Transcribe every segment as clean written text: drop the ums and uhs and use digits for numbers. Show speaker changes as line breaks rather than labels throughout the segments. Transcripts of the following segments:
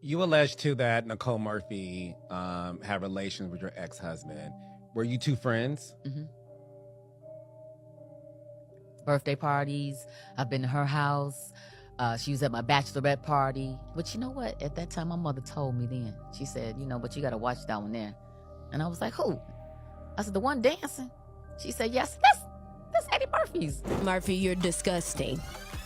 You allege too that Nicole Murphy had relations with your ex-husband. Were you two friends?
Mm-hmm. Birthday parties. I've been to her house. She was at my bachelorette party. But you know what? At that time, my mother told me then. She said, but you got to watch that one there. And I was like, who? I said, the one dancing. She said, yes, that's Eddie Murphy's.
Murphy, you're disgusting.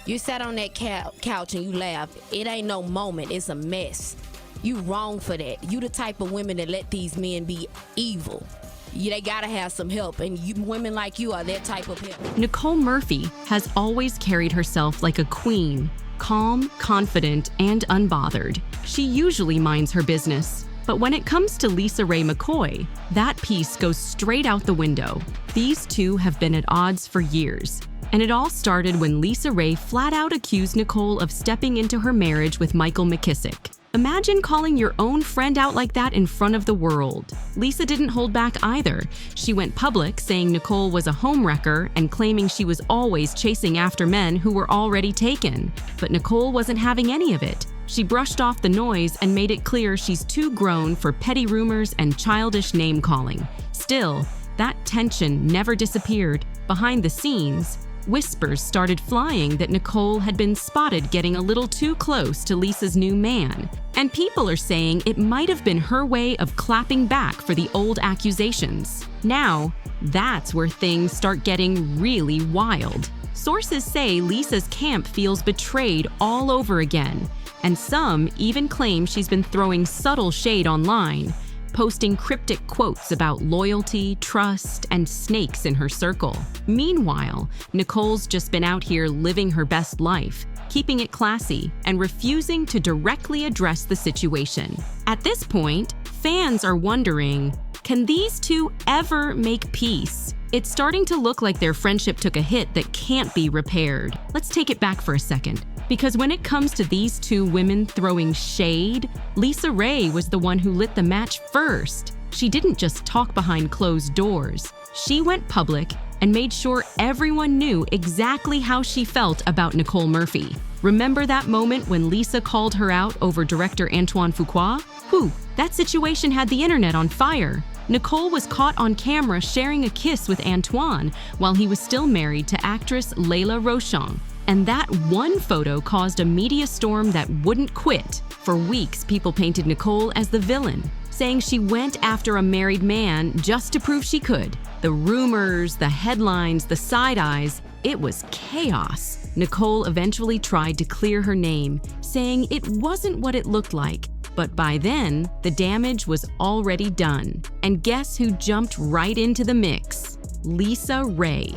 You sat on that couch and you laughed. It ain't no moment. It's a mess. You wrong for that. You the type of women that let these men be evil. They gotta have some help, and women like you are that type of help.
Nicole Murphy has always carried herself like a queen, calm, confident, and unbothered. She usually minds her business. But when it comes to Lisa Raye McCoy, that piece goes straight out the window. These two have been at odds for years. And it all started when Lisa Raye flat out accused Nicole of stepping into her marriage with Michael McKissick. Imagine calling your own friend out like that in front of the world. Lisa didn't hold back either. She went public saying Nicole was a homewrecker and claiming she was always chasing after men who were already taken. But Nicole wasn't having any of it. She brushed off the noise and made it clear she's too grown for petty rumors and childish name-calling. Still, that tension never disappeared. Behind the scenes, whispers started flying that Nicole had been spotted getting a little too close to Lisa's new man. And people are saying it might have been her way of clapping back for the old accusations. Now, that's where things start getting really wild. Sources say Lisa's camp feels betrayed all over again, and some even claim she's been throwing subtle shade online, posting cryptic quotes about loyalty, trust, and snakes in her circle. Meanwhile, Nicole's just been out here living her best life, keeping it classy, and refusing to directly address the situation. At this point, fans are wondering, can these two ever make peace? It's starting to look like their friendship took a hit that can't be repaired. Let's take it back for a second. Because when it comes to these two women throwing shade, Lisa Raye was the one who lit the match first. She didn't just talk behind closed doors. She went public and made sure everyone knew exactly how she felt about Nicole Murphy. Remember that moment when Lisa called her out over director Antoine Fuqua? Whew, that situation had the internet on fire. Nicole was caught on camera sharing a kiss with Antoine while he was still married to actress Layla Rochon. And that one photo caused a media storm that wouldn't quit. For weeks, people painted Nicole as the villain, saying she went after a married man just to prove she could. The rumors, the headlines, the side eyes, it was chaos. Nicole eventually tried to clear her name, saying it wasn't what it looked like. But by then, the damage was already done. And guess who jumped right into the mix? Lisa Raye.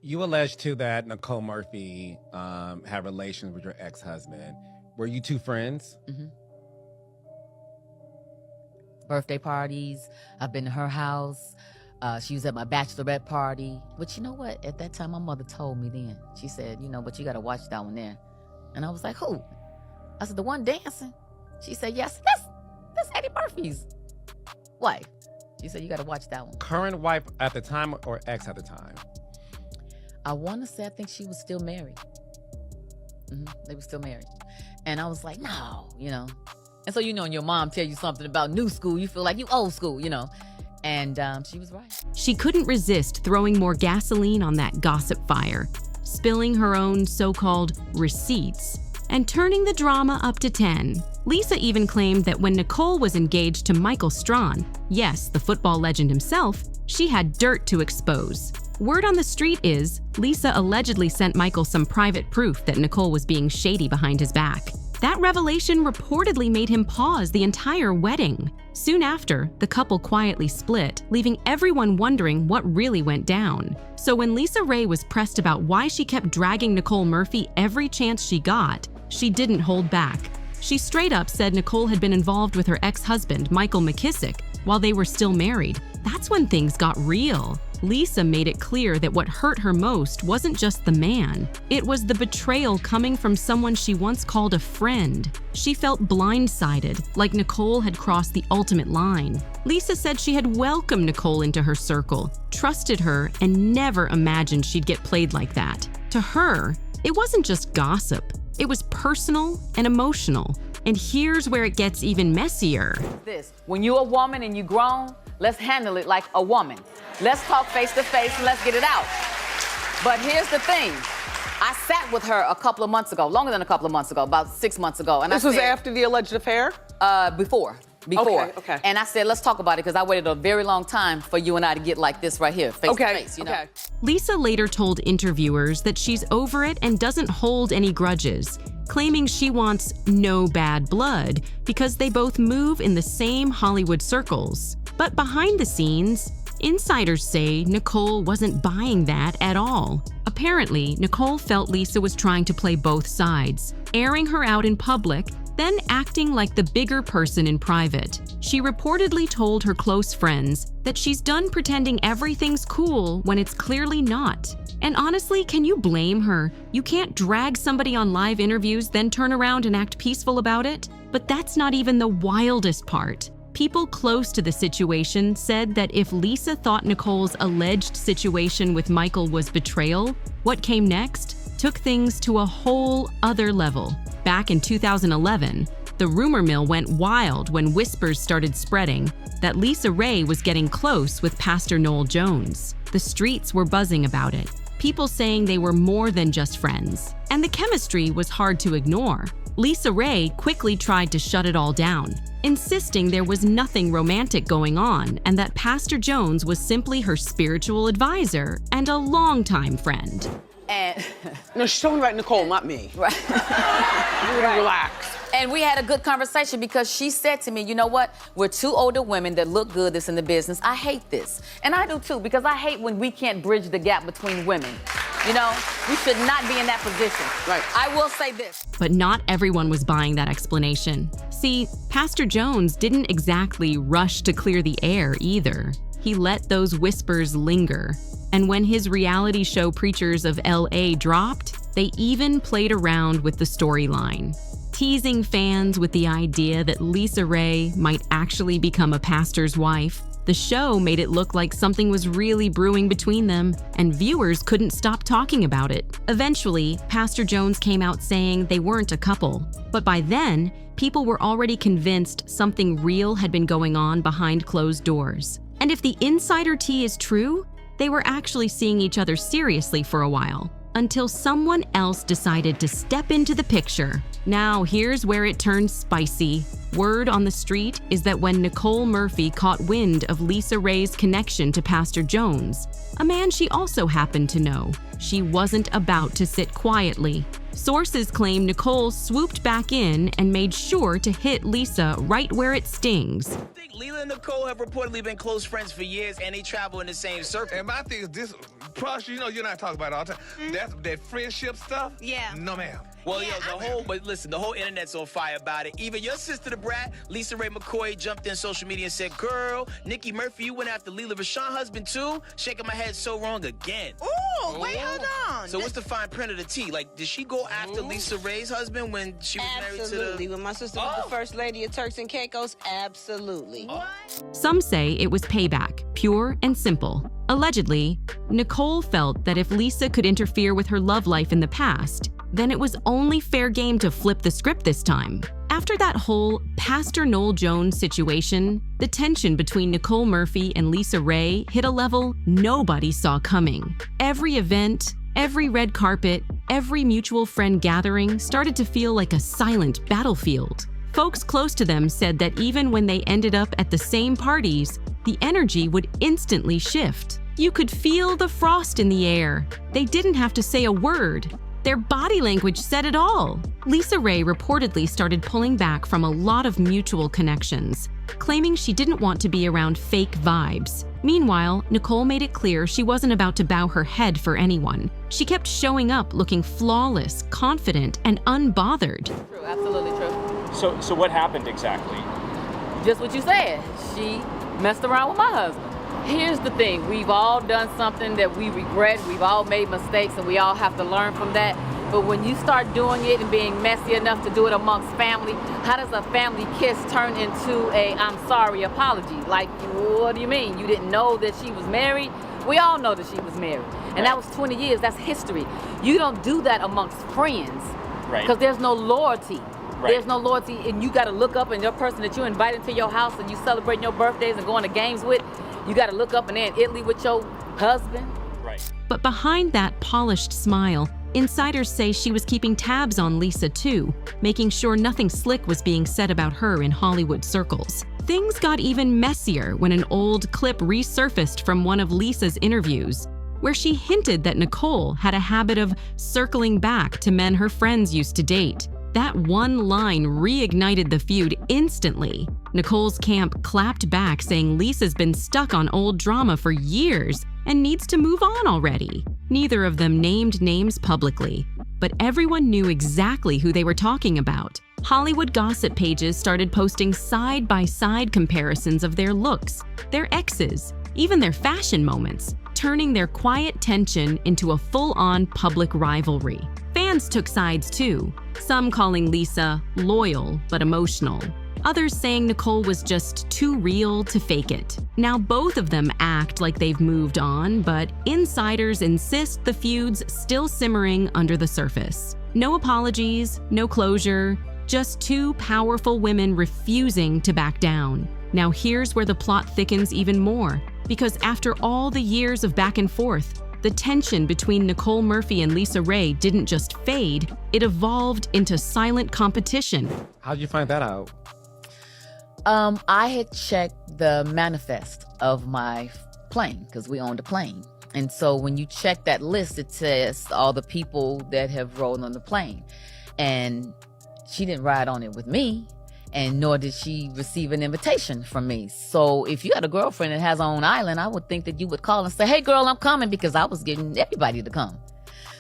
You allege too that Nicole Murphy had relations with your ex-husband. Were you two friends?
Mm-hmm. Birthday parties. I've been to her house. She was at my bachelorette party. But you know what? At that time, my mother told me then. She said, but you got to watch that one there. And I was like, who? I said, the one dancing. She said, yes, that's Eddie Murphy's wife. She said, you got to watch that one.
Current wife at the time or ex at the time?
I want to say I think she was still married. They were still married. And I was like, no, And so, when your mom tell you something about new school, you feel like you old school, And she was right.
She couldn't resist throwing more gasoline on that gossip fire, spilling her own so-called receipts, and turning the drama up to 10. Lisa even claimed that when Nicole was engaged to Michael Strawn, yes, the football legend himself, she had dirt to expose. Word on the street is, Lisa allegedly sent Michael some private proof that Nicole was being shady behind his back. That revelation reportedly made him pause the entire wedding. Soon after, the couple quietly split, leaving everyone wondering what really went down. So when Lisa Raye was pressed about why she kept dragging Nicole Murphy every chance she got, she didn't hold back. She straight up said Nicole had been involved with her ex-husband, Michael McKissick, while they were still married. That's when things got real. Lisa made it clear that what hurt her most wasn't just the man. It was the betrayal coming from someone she once called a friend. She felt blindsided, like Nicole had crossed the ultimate line. Lisa said she had welcomed Nicole into her circle, trusted her, and never imagined she'd get played like that. To her, it wasn't just gossip. It was personal and emotional. And here's where it gets even messier.
This, when you're a woman and you grown, let's handle it like a woman. Let's talk face to face and let's get it out. But here's the thing. I sat with her a couple of months ago, longer than a couple of months ago, about 6 months ago. And
this was after the alleged affair?
Before.
Okay.
And I said, let's talk about it, because I waited a very long time for you and I to get like this right here, face to face, you know?
Lisa later told interviewers that she's over it and doesn't hold any grudges, claiming she wants no bad blood because they both move in the same Hollywood circles. But behind the scenes, insiders say Nicole wasn't buying that at all. Apparently, Nicole felt Lisa was trying to play both sides, airing her out in public, then acting like the bigger person in private. She reportedly told her close friends that she's done pretending everything's cool when it's clearly not. And honestly, can you blame her? You can't drag somebody on live interviews, then turn around and act peaceful about it. But that's not even the wildest part. People close to the situation said that if Lisa thought Nicole's alleged situation with Michael was betrayal, what came next took things to a whole other level. Back in 2011, the rumor mill went wild when whispers started spreading that Lisa Raye was getting close with Pastor Noel Jones. The streets were buzzing about it, people saying they were more than just friends. And the chemistry was hard to ignore. Lisa Raye quickly tried to shut it all down, insisting there was nothing romantic going on and that Pastor Jones was simply her spiritual advisor and a longtime friend.
And
no, she's talking about Nicole, not me.
Right.
Relax.
And we had a good conversation because she said to me, you know what? We're two older women that look good that's in the business. I hate this. And I do too, because I hate when we can't bridge the gap between women. You know, we should not be in that position.
Right.
I will say this.
But not everyone was buying that explanation. See, Pastor Jones didn't exactly rush to clear the air either. He let those whispers linger. And when his reality show Preachers of LA dropped, they even played around with the storyline, teasing fans with the idea that Lisa Raye might actually become a pastor's wife. The show made it look like something was really brewing between them, and viewers couldn't stop talking about it. Eventually, Pastor Jones came out saying they weren't a couple. But by then, people were already convinced something real had been going on behind closed doors. And if the insider tea is true, they were actually seeing each other seriously for a while, until someone else decided to step into the picture. Now, here's where it turns spicy. Word on the street is that when Nicole Murphy caught wind of Lisa Raye's connection to Pastor Jones, a man she also happened to know, she wasn't about to sit quietly. Sources claim Nicole swooped back in and made sure to hit Lisa right where it stings.
Lila and Nicole have reportedly been close friends for years, and they travel in the same circle.
And my thing is this, Prosh, you know you're not talking about it all the time. That's that friendship stuff?
Yeah.
No, ma'am.
Well, but listen, the whole internet's on fire about it. Even your sister, the brat, Lisa Raye McCoy, jumped in social media and said, girl, Nikki Murphy, you went after Lila Rashawn's husband too? Shaking my head so wrong again.
Ooh, wait, hold on.
So what's the fine print of the tea? Like, did she go after Lisa Raye's husband when she was married to the...
Absolutely. When my sister was the first lady of Turks and Caicos, absolutely.
Some say it was payback, pure and simple. Allegedly, Nicole felt that if Lisa could interfere with her love life in the past, then it was only fair game to flip the script this time. After that whole Pastor Noel Jones situation, the tension between Nicole Murphy and Lisa Raye hit a level nobody saw coming. Every event, every red carpet, every mutual friend gathering started to feel like a silent battlefield. Folks close to them said that even when they ended up at the same parties, the energy would instantly shift. You could feel the frost in the air. They didn't have to say a word. Their body language said it all. Lisa Raye reportedly started pulling back from a lot of mutual connections, claiming she didn't want to be around fake vibes. Meanwhile, Nicole made it clear she wasn't about to bow her head for anyone. She kept showing up looking flawless, confident, and unbothered.
True, absolutely true.
So what happened exactly?
Just what you said. She messed around with my husband. Here's the thing, we've all done something that we regret, we've all made mistakes, and we all have to learn from that. But when you start doing it and being messy enough to do it amongst family, how does a family kiss turn into a I'm sorry apology? Like, what do you mean? You didn't know that she was married? We all know that she was married. And that was 20 years, that's history. You don't do that amongst friends.
Right.
Because there's no loyalty. There's no loyalty, and you got to look up, and your person that you invite into your house and you celebrating your birthdays and going to games with, you got to look up and they're in Italy with your husband.
Right.
But behind that polished smile, insiders say she was keeping tabs on Lisa too, making sure nothing slick was being said about her in Hollywood circles. Things got even messier when an old clip resurfaced from one of Lisa's interviews, where she hinted that Nicole had a habit of circling back to men her friends used to date. That one line reignited the feud instantly. Nicole's camp clapped back, saying Lisa's been stuck on old drama for years and needs to move on already. Neither of them named names publicly, but everyone knew exactly who they were talking about. Hollywood gossip pages started posting side-by-side comparisons of their looks, their exes, even their fashion moments, turning their quiet tension into a full-on public rivalry. Fans took sides too, some calling Lisa loyal but emotional, others saying Nicole was just too real to fake it. Now both of them act like they've moved on, but insiders insist the feud's still simmering under the surface. No apologies, no closure, just two powerful women refusing to back down. Now here's where the plot thickens even more, because after all the years of back and forth, the tension between Nicole Murphy and Lisa Raye didn't just fade, it evolved into silent competition.
How'd you find that out?
I had checked the manifest of my plane, because we owned a plane. And so when you check that list, it says all the people that have rolled on the plane. And she didn't ride on it with me, and nor did she receive an invitation from me. So if you had a girlfriend that has her own island, I would think that you would call and say, hey girl, I'm coming, because I was getting everybody to come.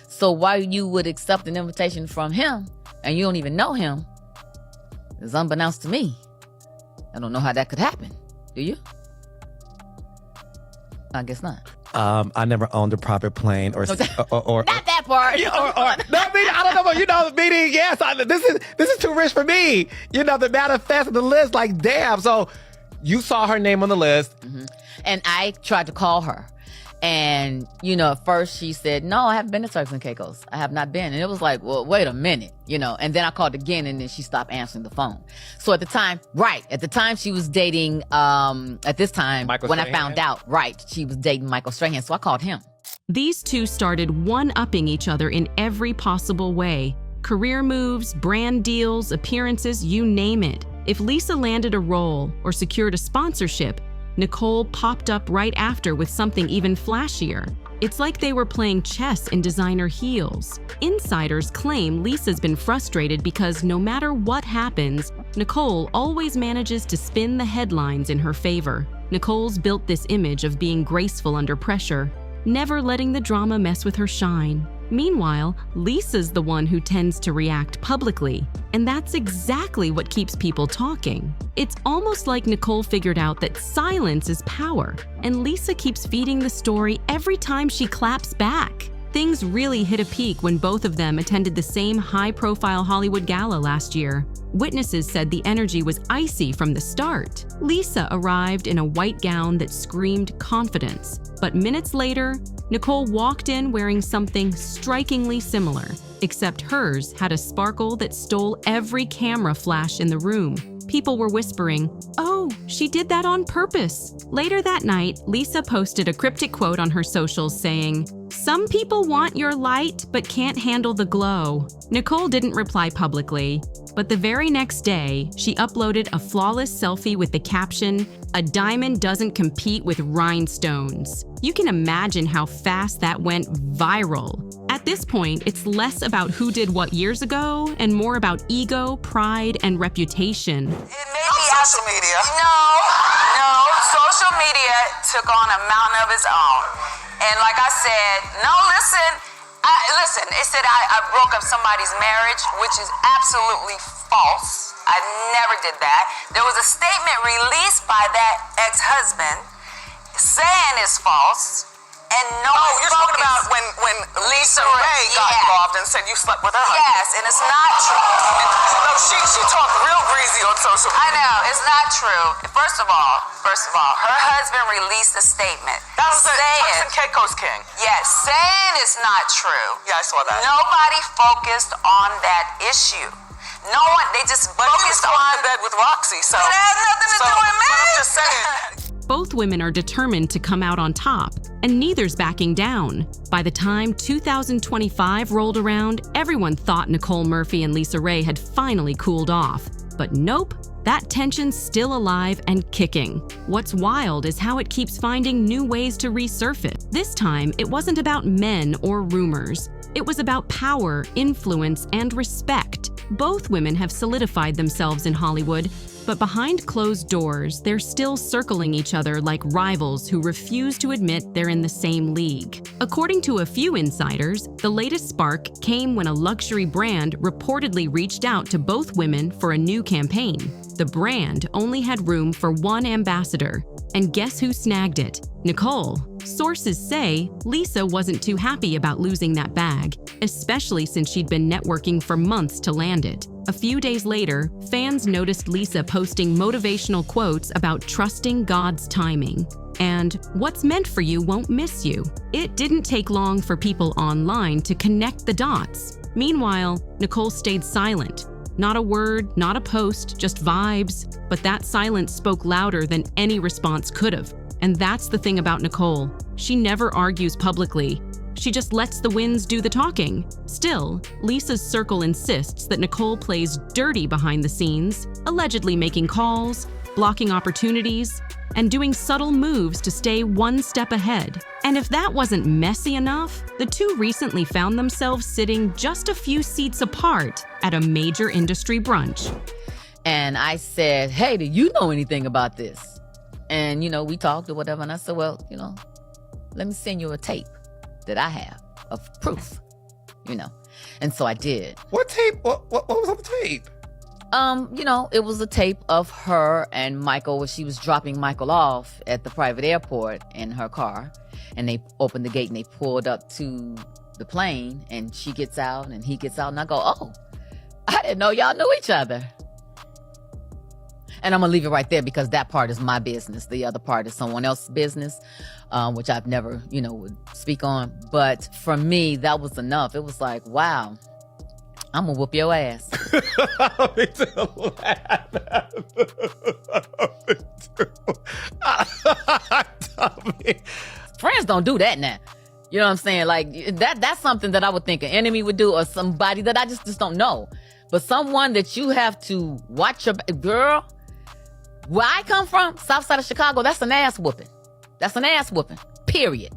So why you would accept an invitation from him and you don't even know him is unbeknownst to me. I don't know how that could happen. Do you? I guess not.
I never owned a private plane or
not that part.
no, I don't know, but meaning yes. This is too rich for me. The manifest of the list, like damn. So you saw her name on the list,
and I tried to call her, and at first she said, "No, I haven't been to Turks and Caicos. I have not been." And it was like, "Well, wait a minute," And then I called again, and then she stopped answering the phone. So at the time she was dating. At this time,
Michael
when
Strahan?
I found out, she was dating Michael Strahan. So I called him.
These two started one-upping each other in every possible way. Career moves, brand deals, appearances, you name it. If Lisa landed a role or secured a sponsorship, Nicole popped up right after with something even flashier. It's like they were playing chess in designer heels. Insiders claim Lisa's been frustrated because no matter what happens, Nicole always manages to spin the headlines in her favor. Nicole's built this image of being graceful under pressure, never letting the drama mess with her shine. Meanwhile, Lisa's the one who tends to react publicly, and that's exactly what keeps people talking. It's almost like Nicole figured out that silence is power, and Lisa keeps feeding the story every time she claps back. Things really hit a peak when both of them attended the same high-profile Hollywood gala last year. Witnesses said the energy was icy from the start. Lisa arrived in a white gown that screamed confidence, but minutes later, Nicole walked in wearing something strikingly similar, except hers had a sparkle that stole every camera flash in the room. People were whispering, "Oh, she did that on purpose." Later that night, Lisa posted a cryptic quote on her socials saying, "Some people want your light but can't handle the glow." Nicole didn't reply publicly, but the very next day, she uploaded a flawless selfie with the caption, "A diamond doesn't compete with rhinestones." You can imagine how fast that went viral. At this point, it's less about who did what years ago and more about ego, pride, and reputation.
It may be social media. No. Social media took on a mountain of its own. And like I said, listen, it said I broke up somebody's marriage, which is absolutely false. I never did that. There was a statement released by that ex-husband saying it's false. And
you're talking about when Lisa Raye got involved and said you slept with her husband.
Yes, and it's not true.
No, she talked real breezy on social media.
I know, it's not true. First of all, her husband released a statement.
That was the Turks and Caicos king.
Yes, saying it's not true.
Yeah, I saw that.
Nobody focused on that issue. No one, they just focused on
bed with Roxy, so
it has nothing to do with me.
I'm just saying.
Both women are determined to come out on top, and neither's backing down. By the time 2025 rolled around, everyone thought Nicole Murphy and Lisa Raye had finally cooled off. But nope, that tension's still alive and kicking. What's wild is how it keeps finding new ways to resurface. This time, it wasn't about men or rumors. It was about power, influence, and respect. Both women have solidified themselves in Hollywood, but behind closed doors, they're still circling each other like rivals who refuse to admit they're in the same league. According to a few insiders, the latest spark came when a luxury brand reportedly reached out to both women for a new campaign. The brand only had room for one ambassador, and guess who snagged it? Nicole. Sources say Lisa wasn't too happy about losing that bag, especially since she'd been networking for months to land it. A few days later, fans noticed Lisa posting motivational quotes about trusting God's timing and what's meant for you won't miss you. It didn't take long for people online to connect the dots. Meanwhile, Nicole stayed silent. Not a word, not a post, just vibes. But that silence spoke louder than any response could have. And that's the thing about Nicole. She never argues publicly. She just lets the winds do the talking. Still, Lisa's circle insists that Nicole plays dirty behind the scenes, allegedly making calls, blocking opportunities, and doing subtle moves to stay one step ahead. And if that wasn't messy enough, the two recently found themselves sitting just a few seats apart at a major industry brunch.
And I said, hey, do you know anything about this? And, we talked or whatever. And I said, well, let me send you a tape that I have of proof, And so I did.
What tape? What was on the tape?
It was a tape of her and Michael where she was dropping Michael off at the private airport in her car. And they opened the gate and they pulled up to the plane and she gets out and he gets out. And I go, oh, I didn't know y'all knew each other. And I'm going to leave it right there because that part is my business. The other part is someone else's business, which I've never, would speak on. But for me, that was enough. It was like, wow, I'm going to whoop your ass. Friends don't do that now. You know what I'm saying? Like, that's something that I would think an enemy would do or somebody that I just don't know. But someone that you have to watch your girl. Where I come from, south side of Chicago, that's an ass whooping. That's an ass whooping. Period.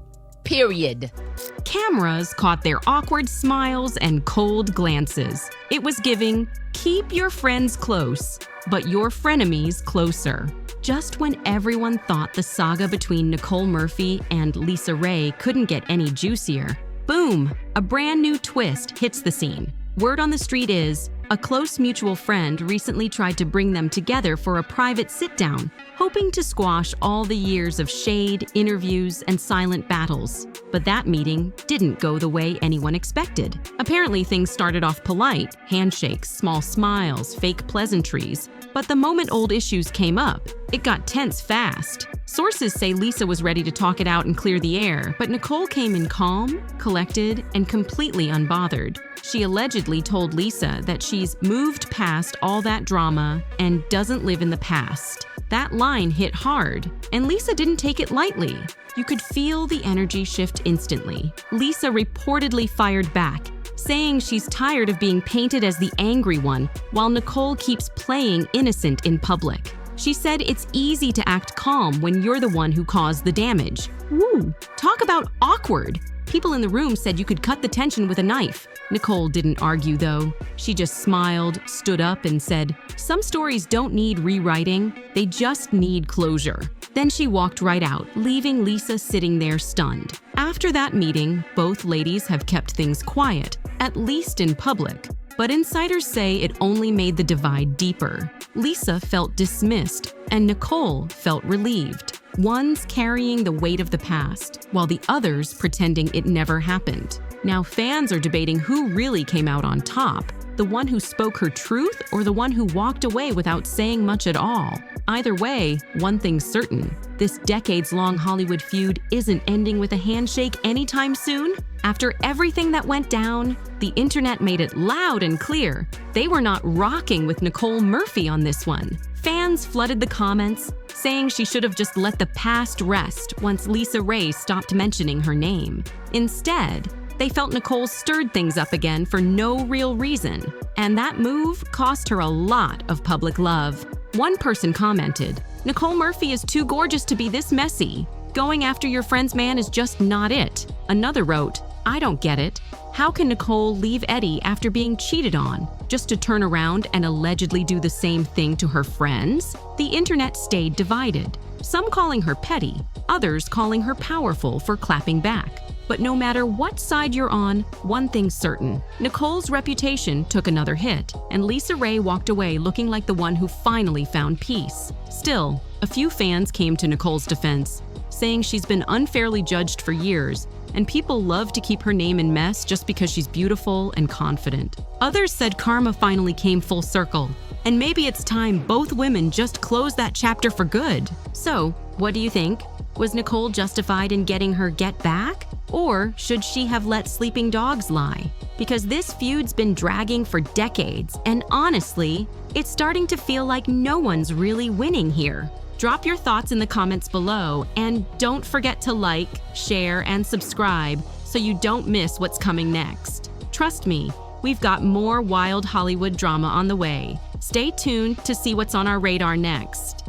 Cameras caught their awkward smiles and cold glances. It was giving, keep your friends close, but your frenemies closer. Just when everyone thought the saga between Nicole Murphy and Lisa Raye couldn't get any juicier, boom, a brand new twist hits the scene. Word on the street is, a close mutual friend recently tried to bring them together for a private sit-down, hoping to squash all the years of shade, interviews, and silent battles. But that meeting didn't go the way anyone expected. Apparently, things started off polite, handshakes, small smiles, fake pleasantries. But the moment old issues came up, it got tense fast. Sources say Lisa was ready to talk it out and clear the air, but Nicole came in calm, collected, and completely unbothered. She allegedly told Lisa that she's moved past all that drama and doesn't live in the past. That line hit hard, and Lisa didn't take it lightly. You could feel the energy shift instantly. Lisa reportedly fired back, saying she's tired of being painted as the angry one, while Nicole keeps playing innocent in public. She said it's easy to act calm when you're the one who caused the damage. Woo! Talk about awkward! People in the room said you could cut the tension with a knife. Nicole didn't argue, though. She just smiled, stood up, and said, some stories don't need rewriting, they just need closure. Then she walked right out, leaving Lisa sitting there stunned. After that meeting, both ladies have kept things quiet, at least in public. But insiders say it only made the divide deeper. Lisa felt dismissed, and Nicole felt relieved. One's carrying the weight of the past, while the other's pretending it never happened. Now fans are debating who really came out on top, the one who spoke her truth or the one who walked away without saying much at all. Either way, one thing's certain, this decades-long Hollywood feud isn't ending with a handshake anytime soon. After everything that went down, the internet made it loud and clear they were not rocking with Nicole Murphy on this one. Fans flooded the comments, saying she should have just let the past rest once Lisa Raye stopped mentioning her name. Instead, they felt Nicole stirred things up again for no real reason, and that move cost her a lot of public love. One person commented, "Nicole Murphy is too gorgeous to be this messy. Going after your friend's man is just not it." Another wrote, "I don't get it. How can Nicole leave Eddie after being cheated on, just to turn around and allegedly do the same thing to her friends?" The internet stayed divided, some calling her petty, others calling her powerful for clapping back. But no matter what side you're on, one thing's certain. Nicole's reputation took another hit, and Lisa Raye walked away looking like the one who finally found peace. Still, a few fans came to Nicole's defense, saying she's been unfairly judged for years, and people love to keep her name in mess just because she's beautiful and confident. Others said karma finally came full circle, and maybe it's time both women just close that chapter for good. So, what do you think? Was Nicole justified in getting her get back? Or should she have let sleeping dogs lie? Because this feud's been dragging for decades, and honestly, it's starting to feel like no one's really winning here. Drop your thoughts in the comments below, and don't forget to like, share, and subscribe so you don't miss what's coming next. Trust me, we've got more wild Hollywood drama on the way. Stay tuned to see what's on our radar next.